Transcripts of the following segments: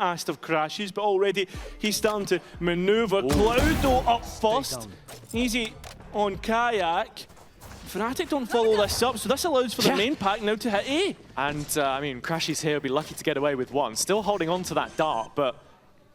asked of crashes, but already he's starting to manoeuvre. Cloudo up first. Easy on kaajak. FNATIC don't follow this up, so this allows for the main pack now to hit A. And, I mean, crashies here will be lucky to get away with one. Still holding on to that dart, but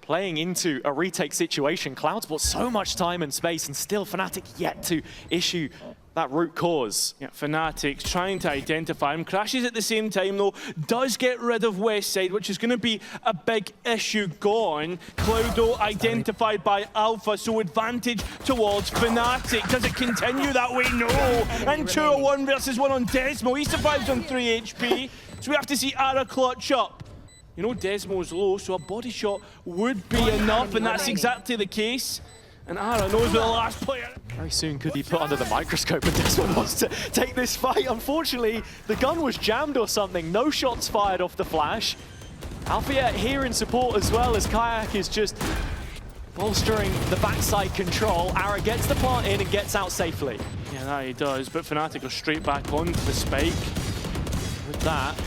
playing into a retake situation. Cloud's bought so much time and space, and still FNATIC yet to issue that root cause. Yeah, FNATIC's trying to identify him. Crashes at the same time, though, does get rid of westside, which is going to be a big issue gone. Cloudo identified by Alpha, so advantage towards FNATIC. Does it continue that way? No. And 2-1 versus 1 on Desmo. He survives on 3 HP. So we have to see Ara clutch up. You know, Desmo's low, so a body shot would be enough, and that's exactly the case. And Ara knows the last player. Very soon could be put under the microscope, and Desmo wants to take this fight. Unfortunately, the gun was jammed or something. No shots fired off the flash. Alfajer here in support as well, as kaajak is just bolstering the backside control. Ara gets the plant in and gets out safely. Yeah, that he does, but FNATIC goes straight back onto the spike. With that,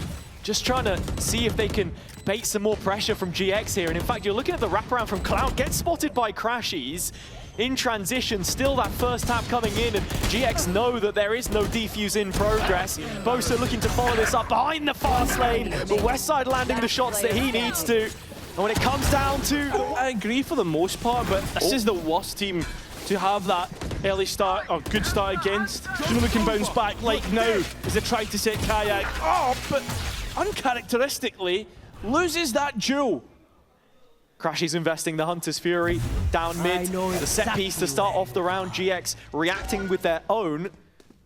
just trying to see if they can bait some more pressure from GX here. And in fact, you're looking at the wraparound from Cloud, gets spotted by crashies. In transition, still that first tap coming in, and GX know that there is no defuse in progress. Boaster looking to follow this up behind the fast lane, but westside landing the shots that he needs to. And when it comes down to... I agree for the most part, but this is the worst team to have that early start, or good start against. You know, we can bounce back like now, as they try to set kaajak up, but uncharacteristically, loses that duel. crashies investing the Hunter's Fury down mid. The set piece to start off the round. GX reacting with their own.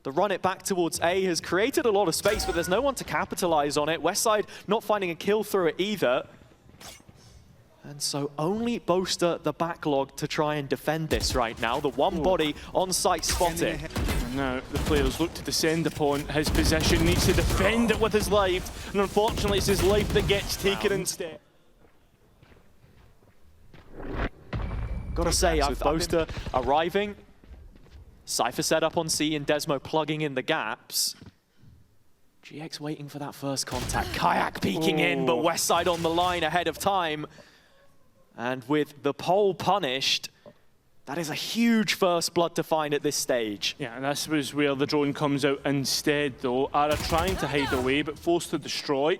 The run it back towards A has created a lot of space, but there's no one to capitalize on it. Westside not finding a kill through it either. And so only Boaster the backlog to try and defend this right now. The one body on site spotted. And now the players look to descend upon his position, needs to defend it with his life, and unfortunately it's his life that gets taken instead. Gotta say, with Boaster arriving, Cypher set up on C and Desmo plugging in the gaps. GX waiting for that first contact. kaajak peeking in, but Westside on the line ahead of time. And with the pole punished, that is a huge first blood to find at this stage. Yeah, and this was where the drone comes out instead, though. Ara trying to hide away, but forced to destroy.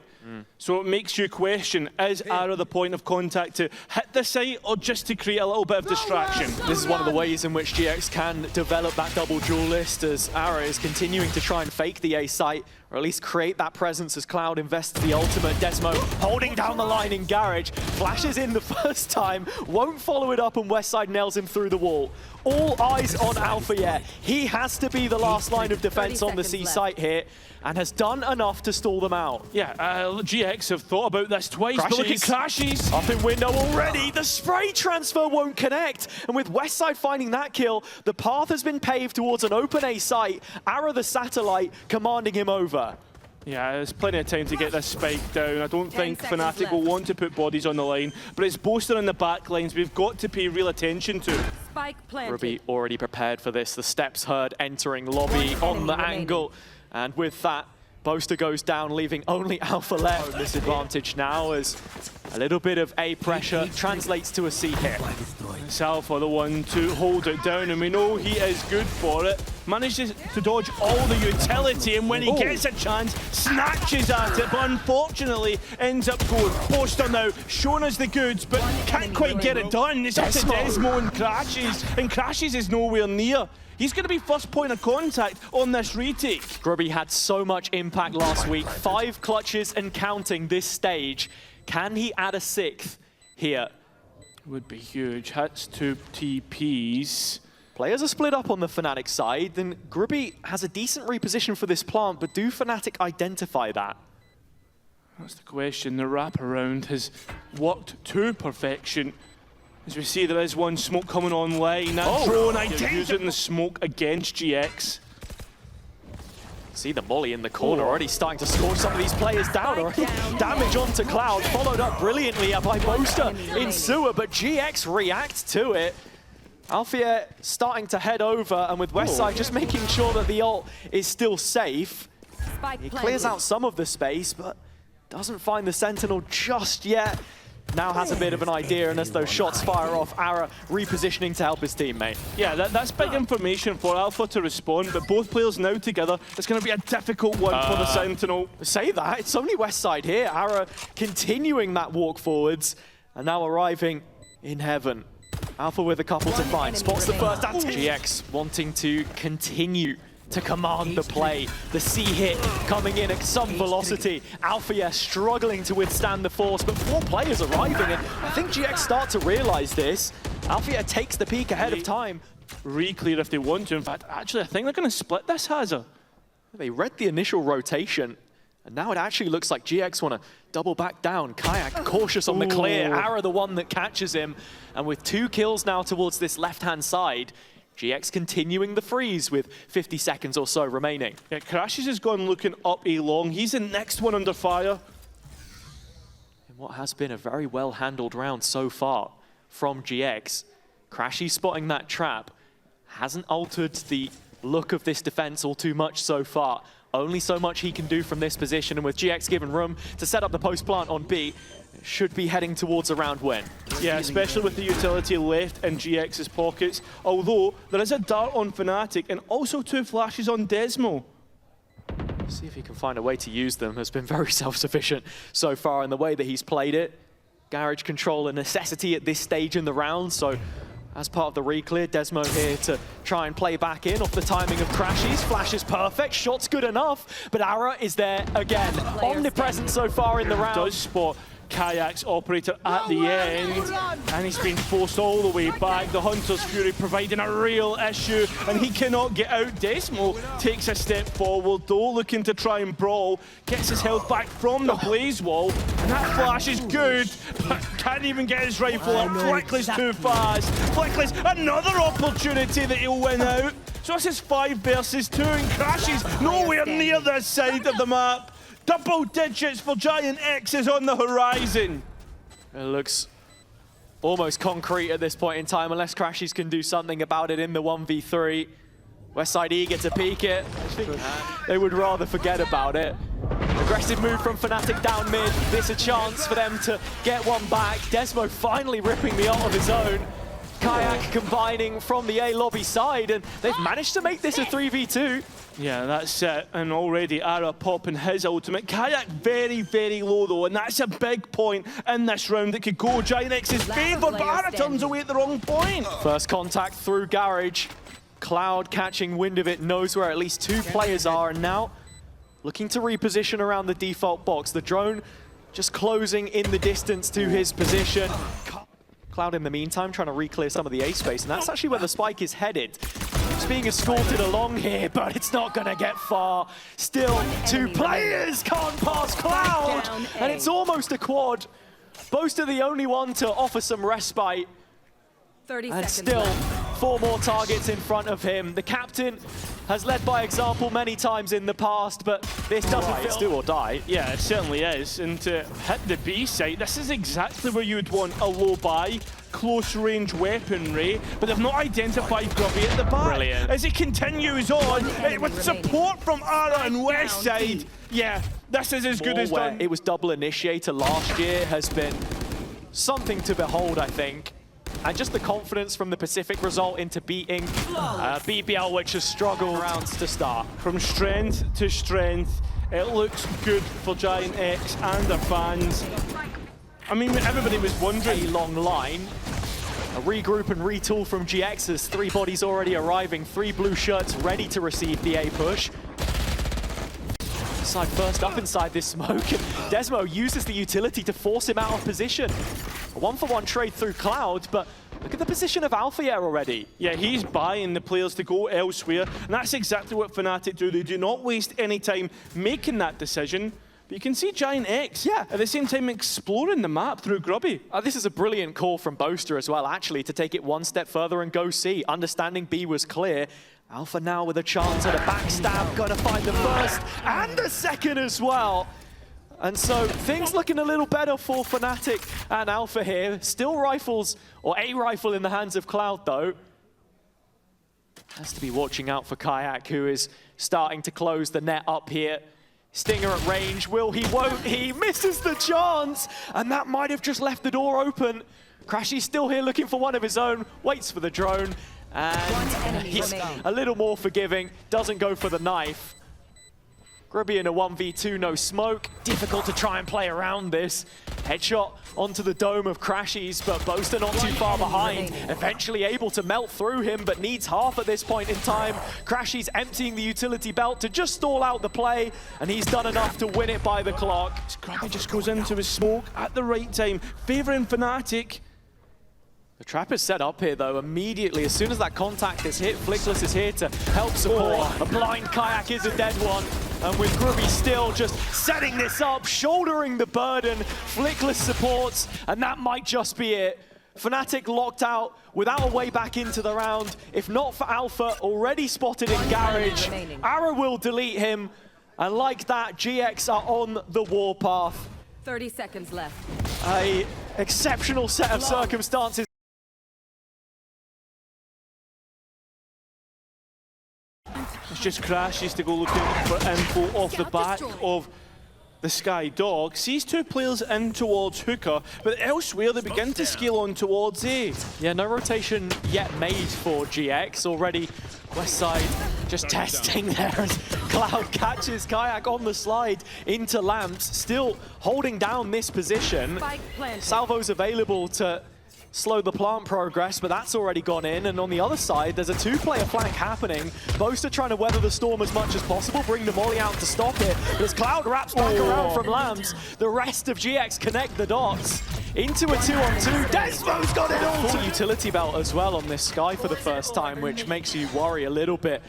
So it makes you question, is Ara the point of contact to hit the site or just to create a little bit of distraction? This is one of the ways in which GX can develop that double duelist, as Ara is continuing to try and fake the A site, or at least create that presence as Cloud invests the ultimate. Desmo holding down the line in Garage, flashes in the first time, won't follow it up, and Westside nails him through the wall. All eyes on Alfajer. He has to be the last line of defense on the C site here, and has done enough to stall them out. Yeah, GX have thought about this twice, but look at crashies. Up in window already, the spray transfer won't connect, and with Westside finding that kill, the path has been paved towards an open A site. Ara the satellite commanding him over. Yeah, there's plenty of time to get this spike down. I don't think FNATIC will want to put bodies on the line, but it's Boaster in the back lines we've got to pay real attention to. Spike planted. Ruby already prepared for this. The steps heard entering lobby on the angle. And with that, Boaster goes down, leaving only Alpha left. Disadvantage now as a little bit of A pressure translates to a C hit. It's Alpha the one to hold it down, and we know he is good for it. Manages to dodge all the utility, and when he gets a chance, snatches at it, but unfortunately ends up going. Boaster now showing us the goods, but can't quite get it done. It's up to Desmo and crashes is nowhere near. He's going to be first point of contact on this retake. Grubby had so much impact last week. 5 clutches and counting this stage. Can he add a 6th here? Would be huge. Hits 2 TPs. Players are split up on the FNATIC side. Then Grubby has a decent reposition for this plant, but do FNATIC identify that? That's the question. The wraparound has worked to perfection. As we see, there is one smoke coming online. That drone using the smoke against GX. See the molly in the corner already starting to score some of these players down already. Damage onto Cloud, followed up brilliantly by Boaster in sewer, but GX reacts to it. Alfajer starting to head over, and with Westside just making sure that the ult is still safe. He clears out some of the space, but doesn't find the Sentinel just yet. now has a bit of an idea, and as those shots fire off, Ara repositioning to help his teammate. Yeah, that's big information for Alpha to respond, but both players now together, it's going to be a difficult one for the Sentinel. Say that, it's only westside here. Ara continuing that walk forwards, and now arriving in heaven. Alpha with a couple to find, spots the first. GX wanting to continue to command the play. The C hit coming in at some velocity. Alfajer struggling to withstand the force, but 4 players arriving, and I think GX start to realize this. Alfajer takes the peak ahead of time. Re-clear if they want to. In fact, actually, I think they're going to split this, Hazard. They read the initial rotation, and now it actually looks like GX want to double back down. kaajak cautious on the clear. Ara the one that catches him, and with 2 kills now towards this left-hand side, GX continuing the freeze with 50 seconds or so remaining. Yeah, crashies has gone looking up a long. He's the next one under fire. In what has been a very well-handled round so far from GX, crashies spotting that trap hasn't altered the look of this defense all too much so far. Only so much he can do from this position, and with GX given room to set up the post plant on B, should be heading towards a round win. Yeah, especially with the utility left in GX's pockets, although there is a dart on FNATIC and also 2 flashes on Desmo. See if he can find a way to use them. Has been very self-sufficient so far in the way that he's played it. Garage control a necessity at this stage in the round, so as part of the re-clear, Desmo here to try and play back in off the timing of crashies. Flash is perfect, shot's good enough, but Ara is there again. Omnipresent so far in the round. Does spot kaajaks operator at the end, and he's been forced all the way back. The Hunter's Fury providing a real issue, and he cannot get out. Desmo takes a step forward, though, looking to try and brawl, gets his health back from the blaze wall, and that flash is good, but can't even get his rifle up. Flickless too fast. Flickless, another opportunity that he'll win out. So this is 5 versus 2, and crashies nowhere near this side of the map. Double digits for GIANTX is on the horizon. It looks almost concrete at this point in time, unless crashies can do something about it in the 1v3. Westside eager to peek it. I think they would rather forget about it. Aggressive move from FNATIC down mid. This a chance for them to get one back. Desmo finally ripping the ult of his own. kaajak combining from the A lobby side, and they've managed to make this a 3v2. Yeah, that's it. And already Ara popping his ultimate. kaajak very, very low though, and that's a big point in this round that could go GIANTX's favour, but Ara turns away at the wrong point. First contact through garage. Cloud catching wind of it, knows where at least 2 players are, and now looking to reposition around the default box. The drone just closing in the distance to his position. Cloud in the meantime trying to re-clear some of the A space, and that's actually where the spike is headed. It's being escorted along here, but it's not going to get far. Still 2 players can't pass Cloud, and it's almost a quad. Boaster the only one to offer some respite. 30 and seconds still left. 4 more targets in front of him. The captain has led by example many times in the past, but this doesn't feel do or die. Yeah, it certainly is. And to hit the B site, this is exactly where you would want a low buy, close range weaponry, but they've not identified Grubby at the back. Brilliant. As it continues on, with support from Ara and westside, yeah, this is as good as done. It was double initiator last year has been something to behold, I think. And just the confidence from the Pacific result into beating BBL, which has struggled rounds to start. From strength to strength, it looks good for GIANTX and their fans. I mean, everybody was wondering. A long line. A regroup and retool from GX's 3 bodies already arriving. 3 blue shirts ready to receive the A push. Side first up inside this smoke, and Desmo uses the utility to force him out of position. A 1-for-1 trade through Cloud, but look at the position of Alfajer already. Yeah, he's buying the players to go elsewhere, and that's exactly what FNATIC do. They do not waste any time making that decision. But you can see GIANTX at the same time exploring the map through Grubby. This is a brilliant call from Boaster as well, actually, to take it 1 step further and go C. Understanding B was clear. Alpha now with a chance at a backstab, gonna find the first and the second as well. And so things looking a little better for FNATIC and Alpha here. Still rifles, or a rifle in the hands of Cloud though. Has to be watching out for kaajak, who is starting to close the net up here. Stinger at range, will he, won't he? Misses the chance, and that might have just left the door open. crashies still here looking for one of his own, waits for the drone, and he's a little more forgiving, doesn't go for the knife. Grubby in a 1v2, no smoke. Difficult to try and play around this. Headshot onto the dome of crashies, but Boaster not too far behind. Eventually able to melt through him, but needs half at this point in time. crashies emptying the utility belt to just stall out the play, and he's done enough to win it by the clock. Grubby just goes into his smoke at the right time, favouring FNATIC. The trap is set up here, though, immediately. As soon as that contact is hit, Flickless is here to help support. A blind kaajak is a dead one. And with Grubby still just setting this up, shouldering the burden, Flickless supports, and that might just be it. FNATIC locked out without a way back into the round. If not for Alpha, already spotted in Garage, Arrow will delete him. And like that, GX are on the warpath. 30 seconds left. A exceptional set of circumstances. It's just crashies to go looking for info off the back of the Sky Dog. Sees two players in towards Hookah, but elsewhere they begin to scale on towards A. Yeah, no rotation yet made for GX. Already westside just testing there as Cloud catches kaajak on the slide into Lamps, still holding down this position. Salvo's available to slow the plant progress, but that's already gone in. And on the other side, there's a two-player flank happening. Boaster trying to weather the storm as much as possible, bring the molly out to stop it. But as Cloud wraps back around from Lamps, the rest of GX connect the dots. Into a 2-on-2, Desmo's got it all! Full utility belt as well on this Sky for the first time, which makes you worry a little bit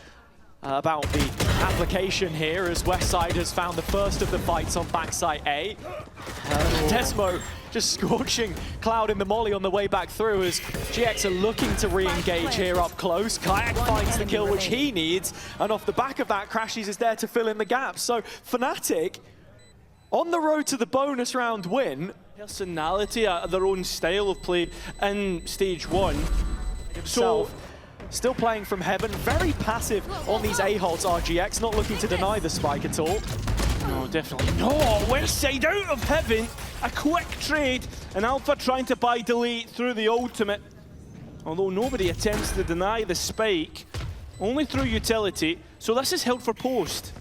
about the application here, as westside has found the first of the fights on backside A. Desmo just scorching Cloud in the molly on the way back through as GX are looking to re-engage here up close. kaajak finds the kill which he needs, and off the back of that, crashies is there to fill in the gaps. So FNATIC on the road to the bonus round win. Personality, their own style of play in Stage 1. So still playing from heaven, very passive on these A-holds. RGX not looking to deny the spike at all. No, definitely no. Westside out of heaven. A quick trade, and Alpha trying to buy delete through the ultimate. Although nobody attempts to deny the spike, only through utility. So this is held for post.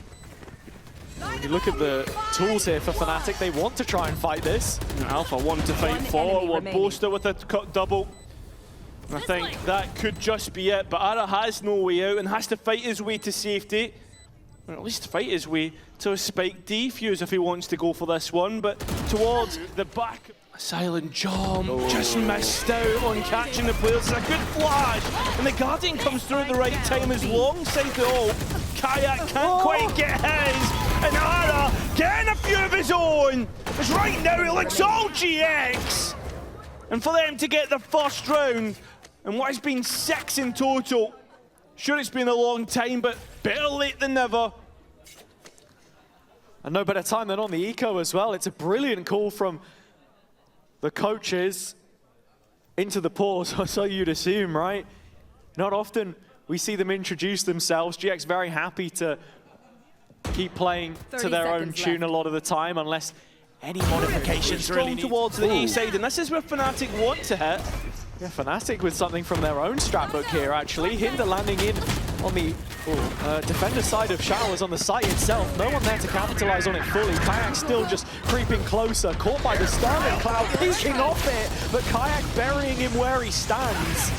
You look at the tools here for FNATIC, they want to try and fight this. Alpha want to fight forward, Boaster with a cut double. I think that could just be it, but Ara has no way out and has to fight his way to safety. Or at least fight his way to a spike defuse if he wants to go for this one, but towards the back. A silent jump, just missed out on catching the players. It's a good flash, and the Guardian comes through at the right time as longside the ult. kaajak can't quite get his, and Ara getting a few of his own. As right now it looks all GX. And for them to get the first round, and what has been 6 in total. Sure, it's been a long time, but better late than never. And no better time than on the eco as well. It's a brilliant call from the coaches into the pause, so you'd assume, right? Not often we see them introduce themselves. GX very happy to keep playing to their own tune a lot of the time, unless any modifications really need towards the A side, and this is where FNATIC want to hit. Yeah, FNATIC with something from their own strat book here, actually. Hinder landing in on the defender side of Showers on the site itself. No one there to capitalize on it fully. kaajak still just creeping closer, caught by the stun, and Cloud peeking off it, but kaajak burying him where he stands.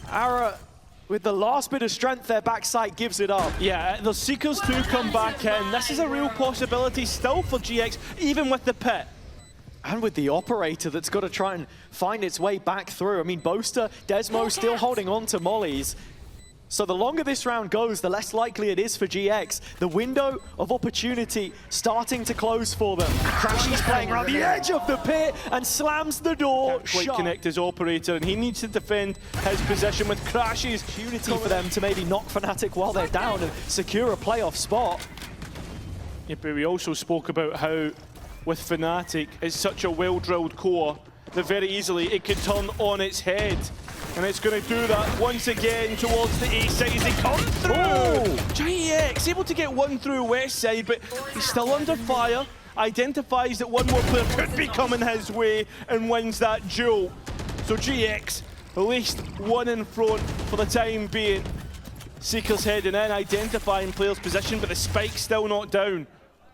Ara, with the last bit of strength there, backside gives it up. Yeah, the Seekers do come back in. This is a real possibility still for GX, even with the pit. And with the operator that's got to try and find its way back through. I mean, Boaster, Desmo still holding on to mollies. So the longer this round goes, the less likely it is for GX. The window of opportunity starting to close for them. crashies playing around the edge of the pit and slams the door Can't shut. connect his operator, and he needs to defend his position with crashies. Opportunity for them to maybe knock FNATIC while they're down and secure a playoff spot. Yeah, but we also spoke about how with FNATIC, it's such a well-drilled core that very easily it could turn on its head. And it's going to do that once again towards the A side as they come through. GIANTX able to get one through west side, but he's still under fire. Identifies that one more player could be coming his way and wins that duel. So GIANTX, at least one in front for the time being. Seekers heading in, identifying player's position, but the spike's still not down.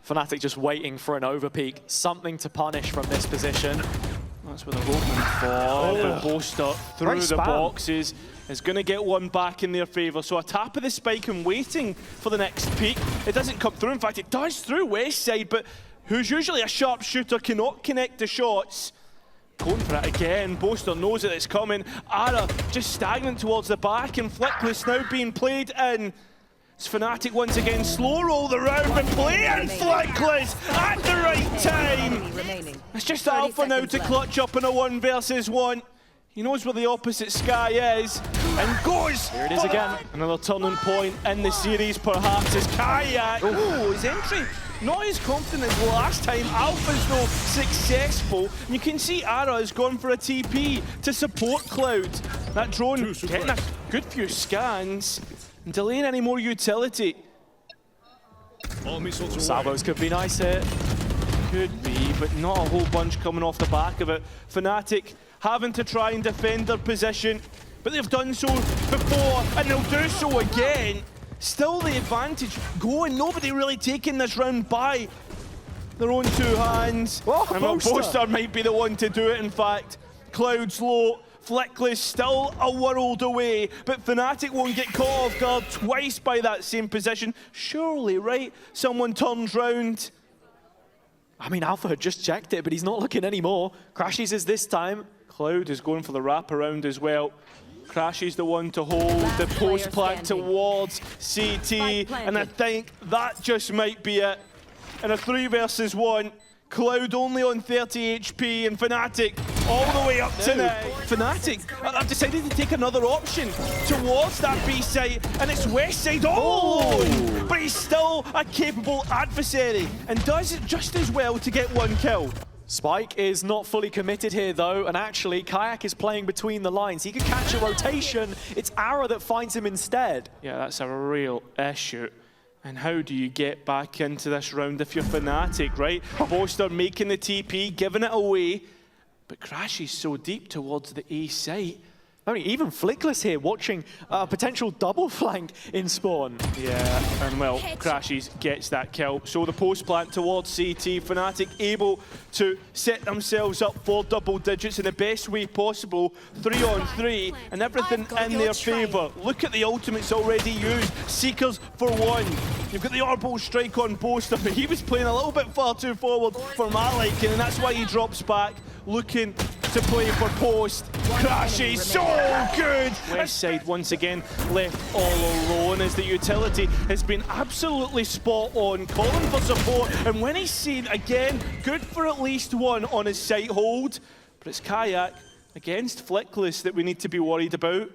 FNATIC just waiting for an overpeak, something to punish from this position. That's what they're hoping for, but Boaster through the boxes is going to get one back in their favour. So a tap of the spike and waiting for the next peak. It doesn't come through, in fact it does through west side, but who's usually a sharpshooter cannot connect the shots. Going for it again, Boaster knows that it's coming. Ara just stagnant towards the back, and Flickless now being played in. It's FNATIC once again, slow roll the round, but play in Flickless at the right time. It's just Alpha now to clutch up in a 1 versus 1. He knows where the opposite sky is, and goes. Here it is again. Another turning point in the series, perhaps, as kaajak. Oh, his entry not as confident as last time. Alpha's though successful. And you can see Ara has gone for a TP to support Cloud. That drone getting a good few scans and delaying any more utility. Salvos could be nice here. Could be, but not a whole bunch coming off the back of it. FNATIC having to try and defend their position, but they've done so before and they'll do so again. Still the advantage going, nobody really taking this round by their own two hands. And Boaster might be the one to do it, in fact. Cloud's low, Flickless still a world away, but FNATIC won't get caught off guard twice by that same position. Surely, right? Someone turns round. I mean, Alpha had just checked it, but he's not looking anymore. Crashies is this time. Cloud is going for the wraparound as well. Crashies the one to hold the post plant towards CT, and I think that just might be it. In a 3 versus 1, Cloud only on 30 HP, and FNATIC all the way up to now. FNATIC have decided to take another option towards that B site, and it's west side all alone. But he's still a capable adversary, and does it just as well to get one kill. Spike is not fully committed here though, and actually kaajak is playing between the lines. He could catch a rotation. It's Ara that finds him instead. Yeah, that's a real issue. And how do you get back into this round if you're FNATIC, right? Boaster making the TP, giving it away, but crashes so deep towards the A site. I mean, even Flickless here watching a potential double flank in spawn. Yeah, and well, crashes gets that kill. So the post plant towards CT, FNATIC able to set themselves up for double digits in the best way possible. 3 on 3, and everything in their favour. Look at the ultimates already used. Seekers for 1. You've got the orbital strike on Boaster, but he was playing a little bit far too forward for my liking, and that's why he drops back, looking to play for post. Crashes so good. West side once again left all alone as the utility has been absolutely spot on, calling for support, and when he's seen again, good for at least one on his site hold. But it's kaajak against Flickless that we need to be worried about.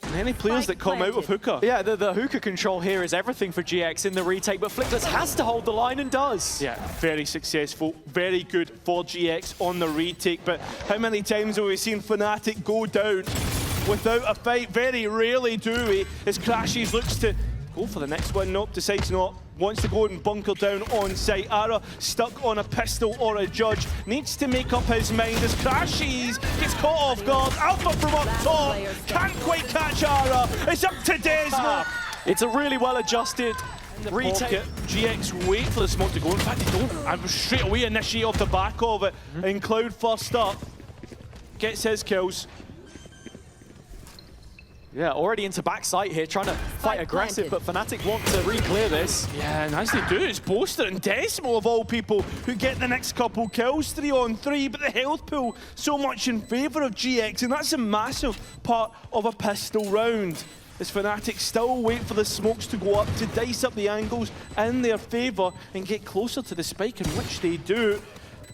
And any players that come out of hookah. Yeah, the hookah control here is everything for GX in the retake, but Flickless has to hold the line and does. Yeah, very successful, very good for GX on the retake, but how many times have we seen FNATIC go down without a fight? Very rarely do we, as Crashies looks to go for the next one. Nope, decides not. Wants to go and bunker down on site. Ara stuck on a pistol or a judge. Needs to make up his mind as Crashies gets caught off guard. Alpha from up top. Can't quite catch Ara. It's up to Desmo. It's a really well adjusted retake. GX wait for the smoke to go. In fact, they don't. I straight away initiate off the back of it. And Cloud first up. Gets his kills. Yeah, already into backside here, trying to fight aggressive, but FNATIC want to re-clear this. Yeah, and as they do, it's Boaster and Desmo of all people who get the next couple kills, 3 on 3, but the health pool so much in favour of GX, and that's a massive part of a pistol round. As FNATIC still wait for the smokes to go up to dice up the angles in their favour and get closer to the spike, in which they do.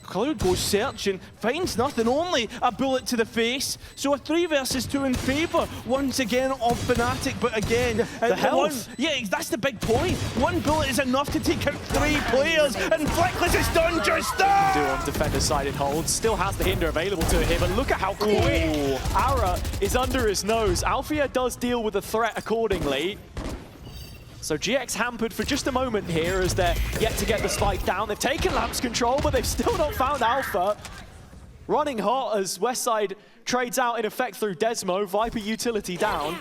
Cloud goes searching, finds nothing, only a bullet to the face. So a 3 versus 2 in favour, once again, of FNATIC. But again, the health. That's the big point. 1 bullet is enough to take out 3 players, and Flickless has done just that! Do on defender's side in hold. Still has the hinder available to him, but look at how quick Ara is under his nose. Alfajer does deal with the threat accordingly. So GX hampered for just a moment here as they're yet to get the spike down. They've taken Lamp's control, but they've still not found Alpha. Running hot as westside trades out in effect through Desmo. Viper utility down.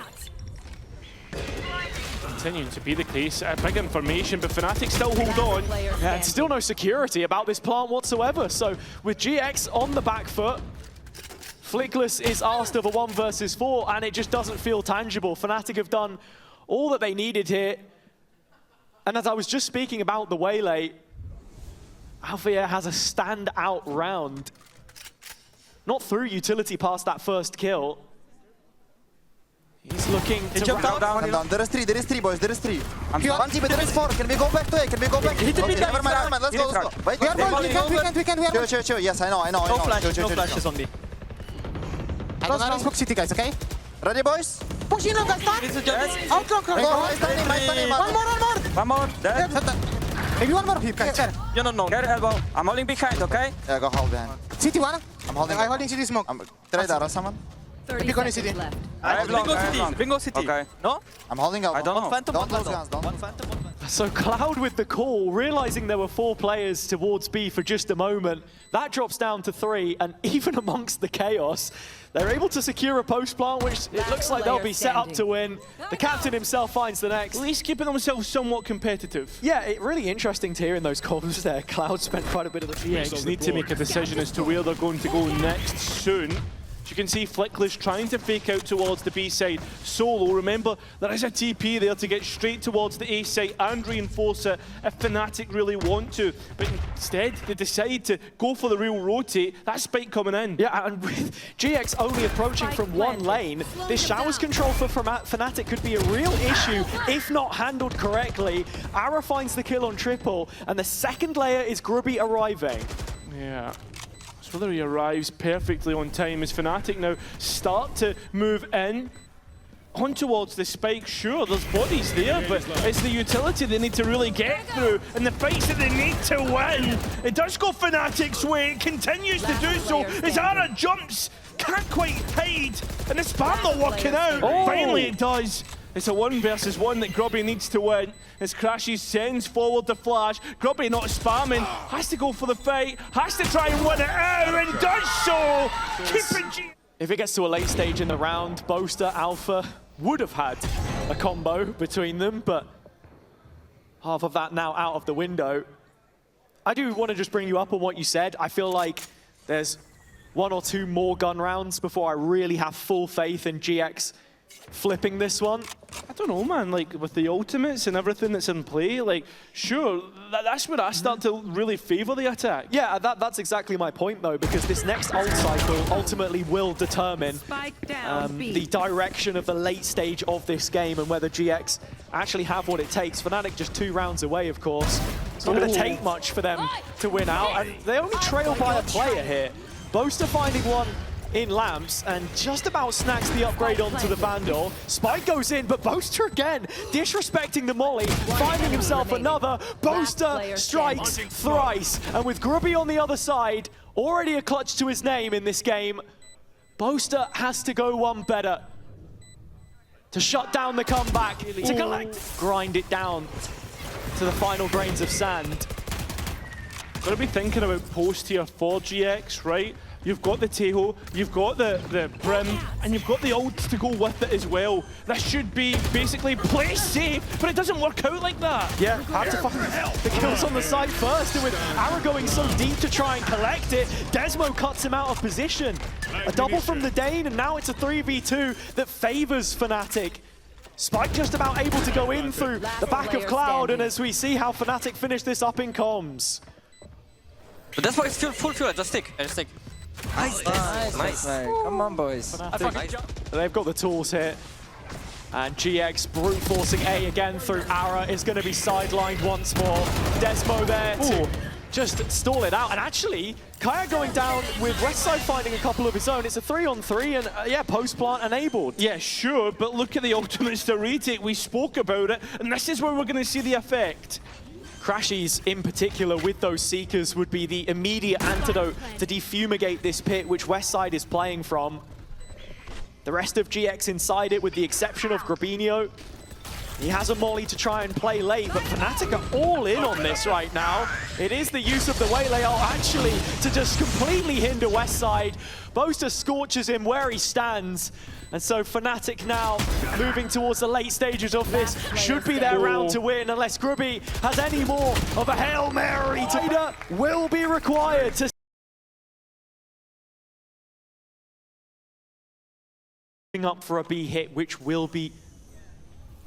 Continuing to be the case, big information, but FNATIC still hold on. Yeah, and still no security about this plant whatsoever. So with GX on the back foot, Flickless is asked of a 1 versus 4, and it just doesn't feel tangible. FNATIC have done all that they needed here. And as I was just speaking about the Waylay, Alfajer has a standout round. Not through utility past that first kill. He's looking to down. There is 3, boys. There is 3. One team, there is 4. Can we go back to A? Can we go back? Okay, never mind. Let's go. Wait, we can. Chill. Yes, I know. No flashes on me. I don't smoke city, guys, okay? Ready, boys? Push in, guys, start! Outlook, One more. Dead. Maybe one more. You don't know. Get elbow. I'm holding behind, okay? Yeah, go hold behind. City one. I'm holding city smoke. Try that, someone. 30 seconds city. left. I have long. Bingo city. Okay. No? I'm holding out. I don't know. Don't lose guns, don't. So Cloud with the call, realizing there were 4 players towards B for just a moment. That drops down to 3, and even amongst the chaos, they're able to secure a post plant, which it looks like they'll be set up to win. The captain himself finds the next. At least keeping themselves somewhat competitive. Yeah, really interesting to hear in those comms there. Cloud spent quite a bit of the GX need to make a decision as to where they're going to go next soon. As you can see, Flickless trying to fake out towards the B side solo. Remember, there is a TP there to get straight towards the A side and reinforce it if FNATIC really want to. But instead, they decide to go for the real rotate. That spike coming in. Yeah, and with GX only approaching from one lane, this showers control for FNATIC could be a real issue if not handled correctly. Ara finds the kill on triple, and the second layer is Grubby arriving. Yeah. Whether he arrives perfectly on time as FNATIC now start to move in on towards the spike. Sure, there's bodies there, but it's the utility they need to really get through and the fights that they need to win. It does go FNATIC's way, it continues to do so as Ara jumps, can't quite hide, and the spam not working out. Finally it does. It's a 1 versus 1 that Grubby needs to win. As crashies sends forward the flash. Grubby not spamming, has to go for the fight, has to try and win it out, and does so! Keeping G. If it gets to a late stage in the round, Boaster, Alpha would have had a combo between them, but half of that now out of the window. I do want to just bring you up on what you said. I feel like there's 1 or 2 more gun rounds before I really have full faith in GX flipping this one. I don't know, man, like with the ultimates and everything that's in play, like Sure, that's where I start to really favour the attack. Yeah, that's exactly my point though, because this next ult cycle ultimately will determine the direction of the late stage of this game and whether GX actually have what it takes. FNATIC just 2 rounds away, of course. It's not going to take much for them to win out, and they only trail by a player here. Boaster finding one in Lamps and just about snacks the upgrade onto the Vandal. Spike goes in, but Boaster again, disrespecting the molly, finding himself another. Boaster strikes thrice, and with Grubby on the other side, already a clutch to his name in this game, Boaster has to go one better to shut down the comeback, to collect, grind it down to the final grains of sand. Got to be thinking about post here for GX, right? You've got the Teho, you've got the Brim, and you've got the ults to go with it as well. This should be basically play safe, but it doesn't work out like that. Yeah, have to find the kills on the side first, and with Ara going so deep to try and collect it, Desmo cuts him out of position. A double from the Dane, and now it's a 3v2 that favors FNATIC. Spike just about able to go in through the back of Cloud, and as we see how FNATIC finish this up in comms. But that's why it's full fuel, just stick. Nice. Come on, boys. They've got the tools here. And GX brute forcing A again through Ara is going to be sidelined once more. Desmo there to just stall it out. And actually, kaajak going down with westside finding a couple of his own. It's a 3-on-3 and yeah, post-plant enabled. Yeah, sure, but look at the ultimates to retake. We spoke about it, and this is where we're going to see the effect. crashies in particular with those Seekers would be the immediate antidote to defumigate this pit, which westside is playing from. The rest of GX inside it, with the exception of grubinho. He has a molly to try and play late, but FNATIC are all in on this right now. It is the use of the waylay actually to just completely hinder westside. Boaster scorches him where he stands. And so FNATIC now moving towards the late stages of this. Should be their round to win unless Grubby has any more of a Hail Mary. Tater will be required to up for a B hit, which will be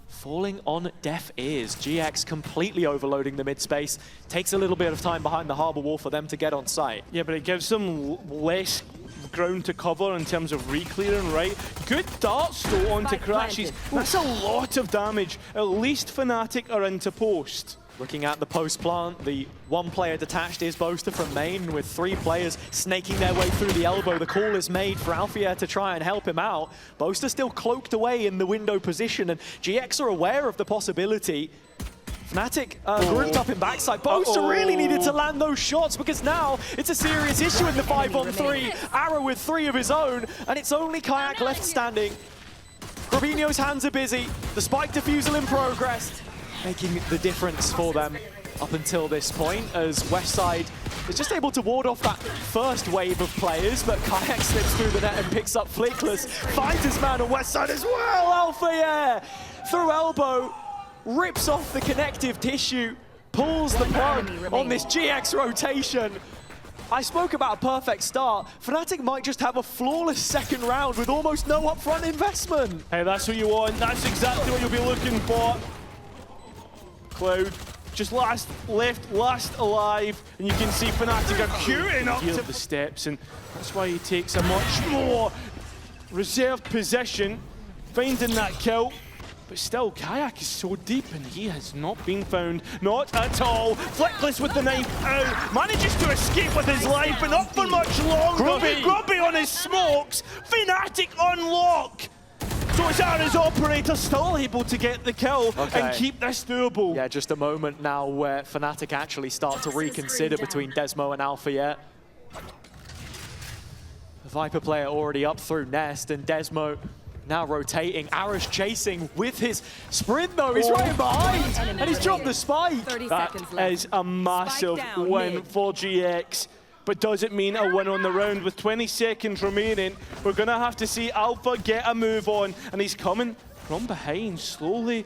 falling on deaf ears. GX completely overloading the mid space. Takes a little bit of time behind the harbor wall for them to get on site. Yeah, but it gives them less ground to cover in terms of re-clearing, right? Good darts though onto crashies. That's a lot of damage. At least FNATIC are into post. Looking at the post plant, the one player detached is Boaster from main, with 3 players snaking their way through the elbow. The call is made for Alfajer to try and help him out. Boaster still cloaked away in the window position, and GX are aware of the possibility. FNATIC grouped up in backside. Boaster really needed to land those shots, because now it's a serious issue in the 5-on-3. Arrow with 3 of his own, and it's only kaajak left standing. Grubinho's hands are busy. The spike defusal in progress, making the difference for them up until this point, as westside is just able to ward off that first wave of players, but kaajak slips through the net and picks up Flickless, finds his man on westside as well. Alfajer through elbow, rips off the connective tissue, pulls the plug on this GX rotation. I spoke about a perfect start. FNATIC might just have a flawless second round with almost no upfront investment. Hey, that's what you want. That's exactly what you'll be looking for. Cloud just left last alive, and you can see FNATIC are queuing up to the steps, and that's why he takes a much more reserved position, finding that kill. But still, kaajak is so deep, and he has not been found. Not at all. Flickless with the knife out. Manages to escape with his life, but not for much longer. Grubby on his smokes. FNATIC on lock. So it's Ara's operator still able to get the kill and keep this doable. Yeah, just a moment now where FNATIC actually start to reconsider between Desmo and Alfajer. The Viper player already up through Nest, and Desmo now rotating. Ara's chasing with his sprint though. He's right behind, and he's dropped the spike. That is a massive win for GX. But does it mean a win on the round? With 20 seconds remaining, we're going to have to see Alpha get a move on. And he's coming from behind, slowly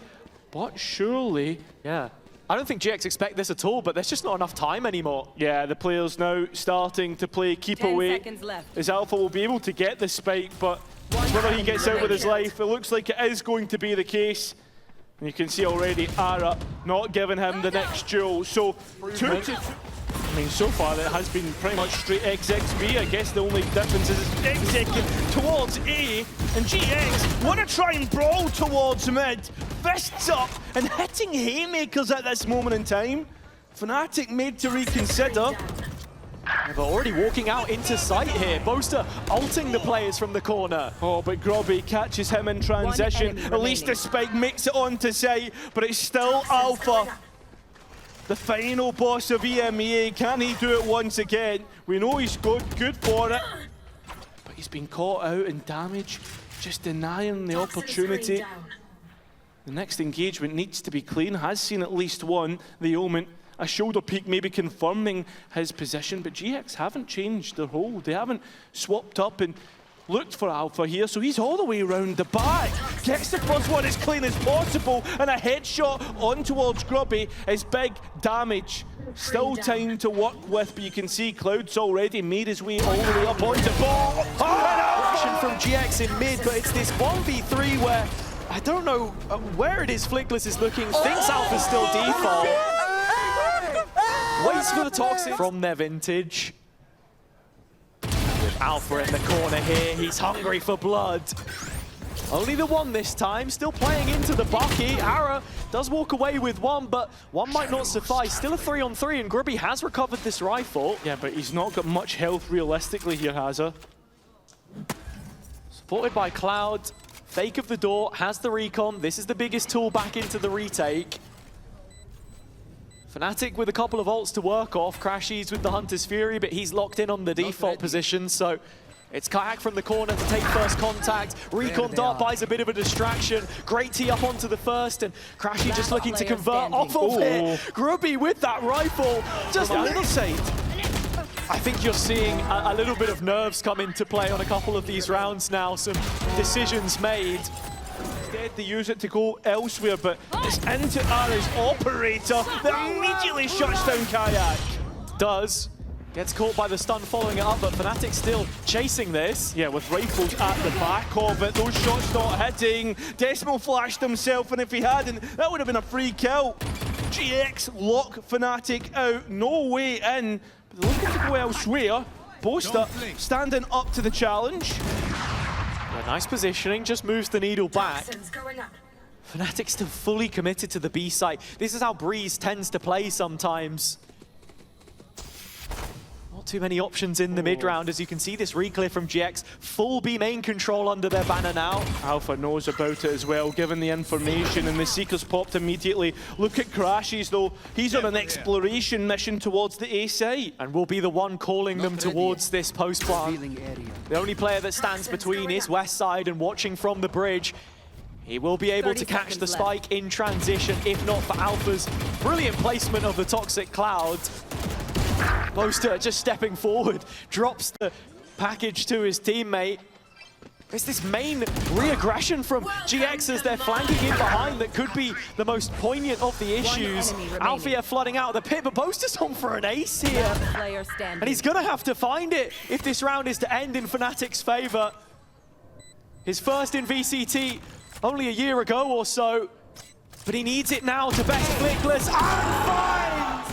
but surely. Yeah. I don't think GX expect this at all, but there's just not enough time anymore. Yeah, the players now starting to play keep away. As Alpha will be able to get the spike, but whether he gets out with his life, it looks like it is going to be the case. And you can see already Ara not giving him the next duel. So, 2-2. I mean, so far it has been pretty much straight XXB. I guess the only difference is executing towards A, and GX want to try and brawl towards mid. Fists up and hitting haymakers at this moment in time. FNATIC made to reconsider. Yeah, but already walking out into sight here. Boaster ulting the players from the corner. Oh, but Grubby catches him in transition. At least the spike makes it onto sight, but it's still Alpha. The final boss of EMEA, can he do it once again? We know he's good for it, but he's been caught out in damage, just denying the opportunity. The next engagement needs to be clean, has seen at least one, the Omen. A shoulder peek maybe confirming his position, but GX haven't changed their hold. They haven't swapped up and looked for Alpha here, so he's all the way around the back. Gets the first one as clean as possible, and a headshot on towards Grubby is big damage. Still time to work with, but you can see Cloud's already made his way all the way up onto ball. Action from GX in mid, but it's this 1v3 where I don't know where it is Flickless is looking, thinks Alpha's still default. Waits for the toxic from their vintage. With Alpha in the corner here, he's hungry for blood. Only the one this time, still playing into the bucket. Ara does walk away with one, but one might not suffice. Still a 3-on-3, and Grubby has recovered this rifle. Yeah, but he's not got much health realistically here, has he? Supported by Cloud, fake of the door, has the recon. This is the biggest tool back into the retake. FNATIC with a couple of ults to work off. Crashies with the Hunter's Fury, but he's locked in on the default position, so it's kaajak from the corner to take first contact. Recon dart buys a bit of a distraction. Great tee up onto the first, and Crashy just looking to convert off of it. Grubby with that rifle, just a little side. I think you're seeing a little bit of nerves come into play on a couple of these rounds now. Some decisions made. Instead, they use it to go elsewhere, but it's into Ara's operator that immediately shuts down kaajak. Does. Gets caught by the stun following it up, but FNATIC still chasing this. Yeah, with rifles at the back of it, those shots not hitting. Desmo flashed himself, and if he hadn't, that would have been a free kill. GX lock FNATIC out, no way in. But they're looking to go elsewhere. Boaster standing up to the challenge. Yeah, nice positioning, just moves the needle back. FNATIC still fully committed to the B site. This is how Breeze tends to play sometimes. Not too many options in the mid-round, as you can see this reclear from GX. Full B main control under their banner now. Alpha knows about it as well, given the information, and the Seekers popped immediately. Look at Crashies though, he's on an exploration mission towards the A site. And will be the one calling them towards this post plant. The only player that stands between is westside, and watching from the bridge. He will be able to catch the spike in transition, if not for Alpha's brilliant placement of the Toxic Cloud. Boaster just stepping forward, drops the package to his teammate. It's this main re-aggression from GX as they're flanking in behind that could be the most poignant of the issues. Alfajer flooding out of the pit, but Boaster's on for an ace here. And he's gonna have to find it if this round is to end in FNATIC's favor. His first in VCT only a year ago or so, but he needs it now to best Flickless and finds!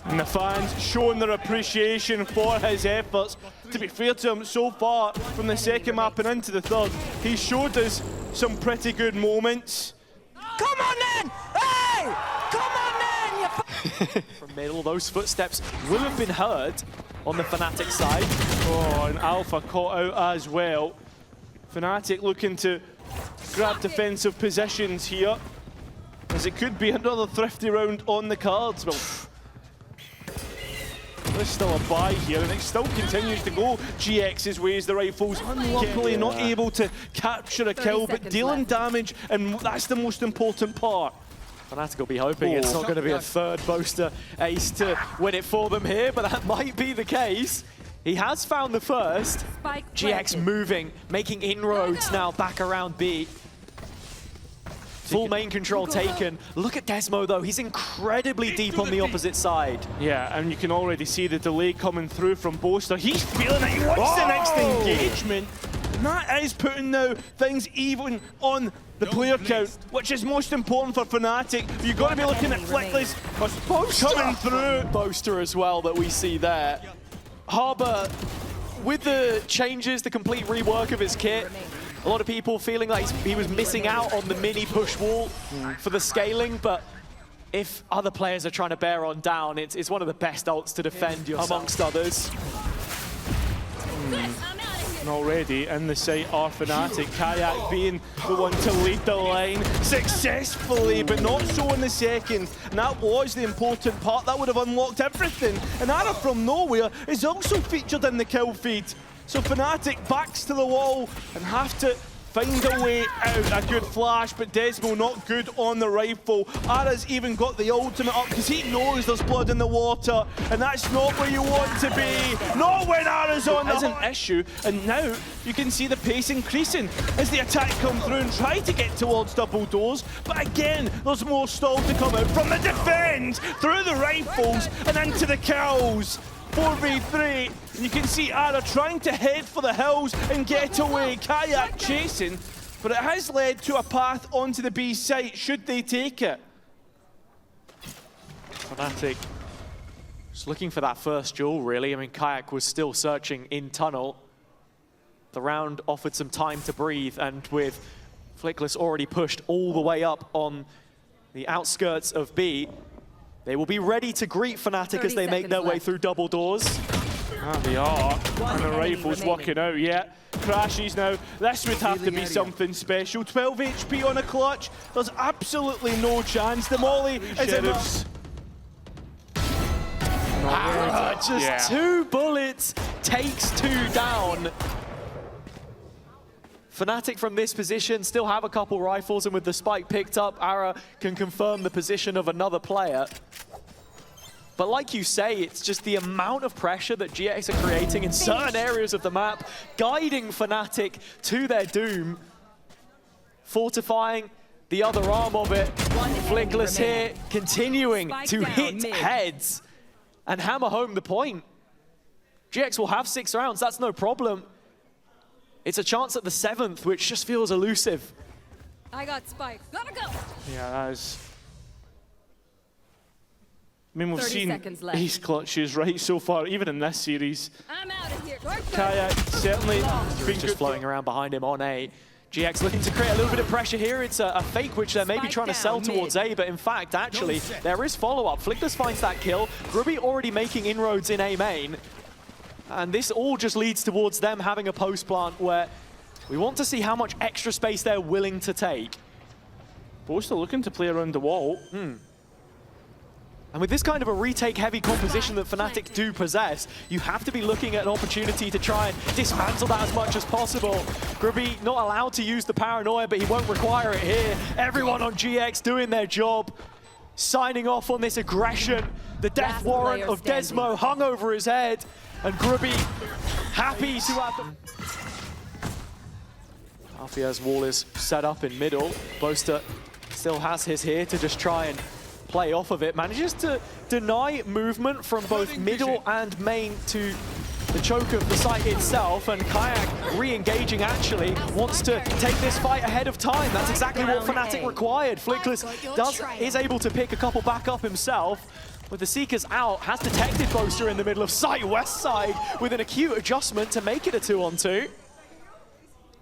And the fans showing their appreciation for his efforts. To be fair to him, so far from the second map and into the third, he showed us some pretty good moments. Come on then! Hey! Come on then! From middle, those footsteps will have been heard on the FNATIC side. Oh, and Alpha caught out as well. FNATIC looking to grab defensive positions here, as it could be another thrifty round on the cards. Well, there's still a buy here, and it still continues to go GX's ways. The rifles unluckily not able to capture a kill, but dealing damage, and that's the most important part. FNATIC will be hoping it's not going to be a third Boaster ace to win it for them here, but that might be the case. He has found the first. GX moving, making inroads now back around B. Full main control taken. Look at Desmo though, he's incredibly deep on the opposite side. Yeah, and you can already see the delay coming through from Boaster. He's feeling it, he wants the next engagement. And that is putting now things even on the player count, which is most important for FNATIC. You've got to be looking at Flickless coming through. Boaster as well that we see there. Harbour, with the changes, the complete rework of his kit, a lot of people feeling like he was missing out on the mini push wall for the scaling, but if other players are trying to bear on down, it's one of the best ults to defend yourself, amongst others. And already in the site are FNATIC, kaajak being the one to lead the line successfully, but not so in the second. And that was the important part, that would have unlocked everything. And Ara from nowhere is also featured in the kill feed. So FNATIC backs to the wall and have to find a way out. A good flash, but Desmo not good on the rifle. Ara's even got the ultimate up because he knows there's blood in the water, and that's not where you want to be. Not when Ara's on the an issue, and now you can see the pace increasing as the attack come through and try to get towards double doors. But again, there's more stall to come out from the defense, through the rifles and into the kills. 4v3, and you can see Ara trying to head for the hills and get away. kaajak chasing, but it has led to a path onto the B site, should they take it. FNATIC just looking for that first duel, really. I mean, kaajak was still searching in tunnel. the round offered some time to breathe, and with Flickless already pushed all the way up on the outskirts of B, they will be ready to greet FNATIC as they make their way through double doors. Ah, they are, and the rifle's working out yet. Crashies now, this would have to be something special. 12 HP on a clutch, there's absolutely no chance. The molly is enough. Just 2 bullets, takes 2 down. FNATIC from this position still have a couple rifles, and with the spike picked up, Ara can confirm the position of another player. But like you say, it's just the amount of pressure that GIANTX are creating in certain areas of the map, guiding FNATIC to their doom, fortifying the other arm of it. Flickless here, continuing to hit heads and hammer home the point. GIANTX will have 6 rounds, that's no problem. It's a chance at the 7th, which just feels elusive. I got spike. Gotta go. Yeah, that is. I mean, we've 30 seen seconds left. ace clutches right so far, even in this series. I'm out of here. Kaajak certainly been Just good floating around behind him on A. GIANTX looking to create a little bit of pressure here. It's a fake which they're maybe Spike trying to sell down towards A, but in fact, actually, there is follow-up. Flickless finds that kill. Grubby already making inroads in A main. And this all just leads towards them having a post plant where we want to see how much extra space they're willing to take. Boaster looking to play around the wall. And with this kind of a retake-heavy composition that FNATIC do possess, you have to be looking at an opportunity to try and dismantle that as much as possible. Grubby not allowed to use the paranoia, but he won't require it here. Everyone on GIANTX doing their job, signing off on this aggression. The death warrant of Desmo hung over his head, and Grubby happy to have them. Alfajer's wall is set up in middle. Boaster still has his here to just try and play off of it. Manages to deny movement from both middle and main to the choke of the site itself, and Kaajak re-engaging actually wants to take this fight ahead of time. That's exactly what FNATIC required. Flickless is able to pick a couple back up himself. With the Seekers out, has detected Boaster in the middle of site, west side, with an acute adjustment to make it a 2-on-2.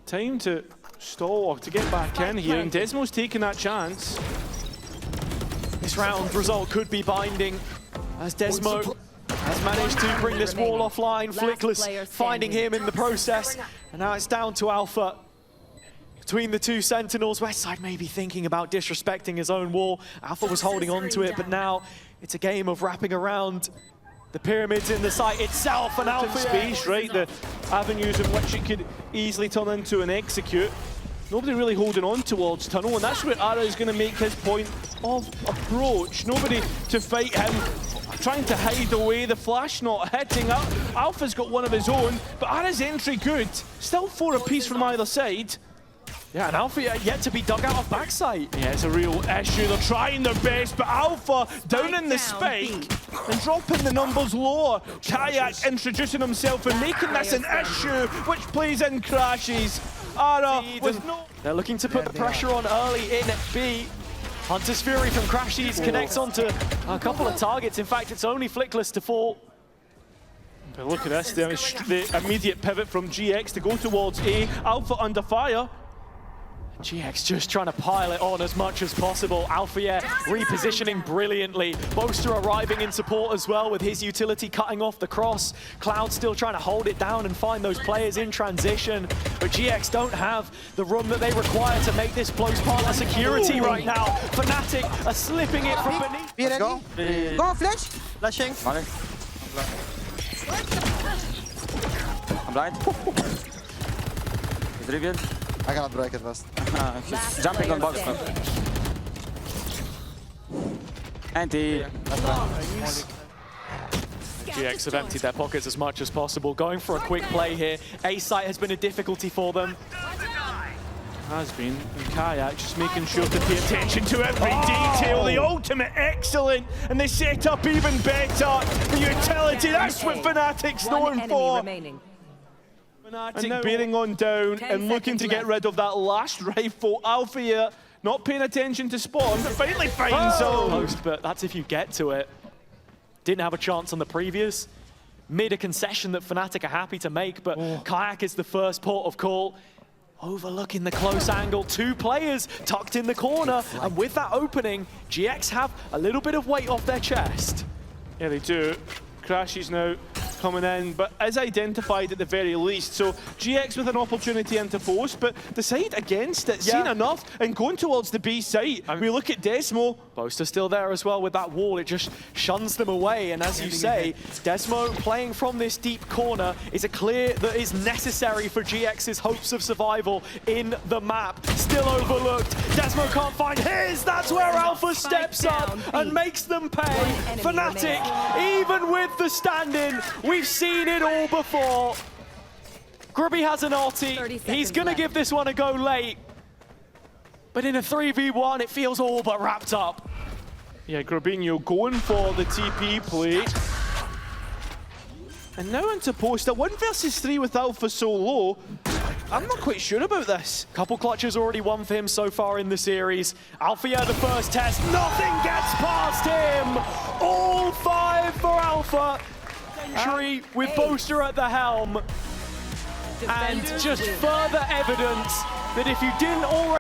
Time to stall or to get back in here, and Desmo's taking that chance. This round result could be binding as Desmo has managed to bring this wall offline. Flickless finding him in the process, and now it's down to Alpha. Between the two Sentinels, Westside may be thinking about disrespecting his own wall. Alpha was holding on to it, but now it's a game of wrapping around the pyramids in the site itself, and Alpha Space, right? The avenues in which it could easily turn into an execute. Nobody really holding on towards Tunnel, and that's where Ara is going to make his point of approach. Nobody to fight him, trying to hide away, the flash not hitting up. Alpha's got one of his own, but Ara's entry good. Still 4 apiece from either side. Yeah, and Alpha yet to be dug out of backside. Yeah, it's a real issue. They're trying their best, but Alpha down in the spike and dropping the numbers lower. Kaajak introducing himself and making this an issue, which plays in crashes. Ara with no... They're looking to put the pressure on early in B. Hunter's Fury from crashies connects onto a couple of targets. In fact, it's only Flickless to fall. But look at this, the immediate pivot from GX to go towards A. Alpha under fire. GX just trying to pile it on as much as possible. Alfajer repositioning brilliantly. Boaster arriving in support as well with his utility cutting off the cross. Cloud still trying to hold it down and find those players in transition. But GX don't have the room that they require to make this close partner security right now. FNATIC are slipping it from beneath. Let's go. Go, flash. Flashing. I'm blind. He's revealed. I cannot break it fast. He's jumping on box map. Anti. GX have emptied their pockets as much as possible, going for a quick play here. A site has been a difficulty for them. Has been, and Kaajak just making sure to pay attention to every detail. The ultimate excellent, and they set up even better. The utility, that's what FNATIC's known for. FNATIC bearing on down and looking to get rid of that last rifle. Alfajer not paying attention to spawn, but finally finds zone. Post, but that's if you get to it. Didn't have a chance on the previous. mid a concession that FNATIC are happy to make, but kaajak is the first port of call. Overlooking the close angle, 2 players tucked in the corner, and with that opening, GX have a little bit of weight off their chest. Yeah, they do. Crashies now coming in, but is identified at the very least. So GX with an opportunity into post, but decide against it. Seen enough and going towards the B site. We look at Desmo. Boaster still there as well with that wall. It just shuns them away. And as you say, Desmo playing from this deep corner is a clear that is necessary for GX's hopes of survival in the map. Still overlooked. Desmo can't find his. That's where Alpha steps up and makes them pay. FNATIC, even with the stand-in, we've seen it all before. Grubby has an ulti. He's going to give this one a go late. But in a 3v1, it feels all but wrapped up. Yeah, Grubinho going for the TP play. And now into post. A 1 versus 3 with Alpha so low. I'm not quite sure about this. Couple clutches already won for him so far in the series. Alfajer the first test. Nothing gets past him. All 5 for Alpha. Century with Boaster at the helm. And just further evidence that if you didn't already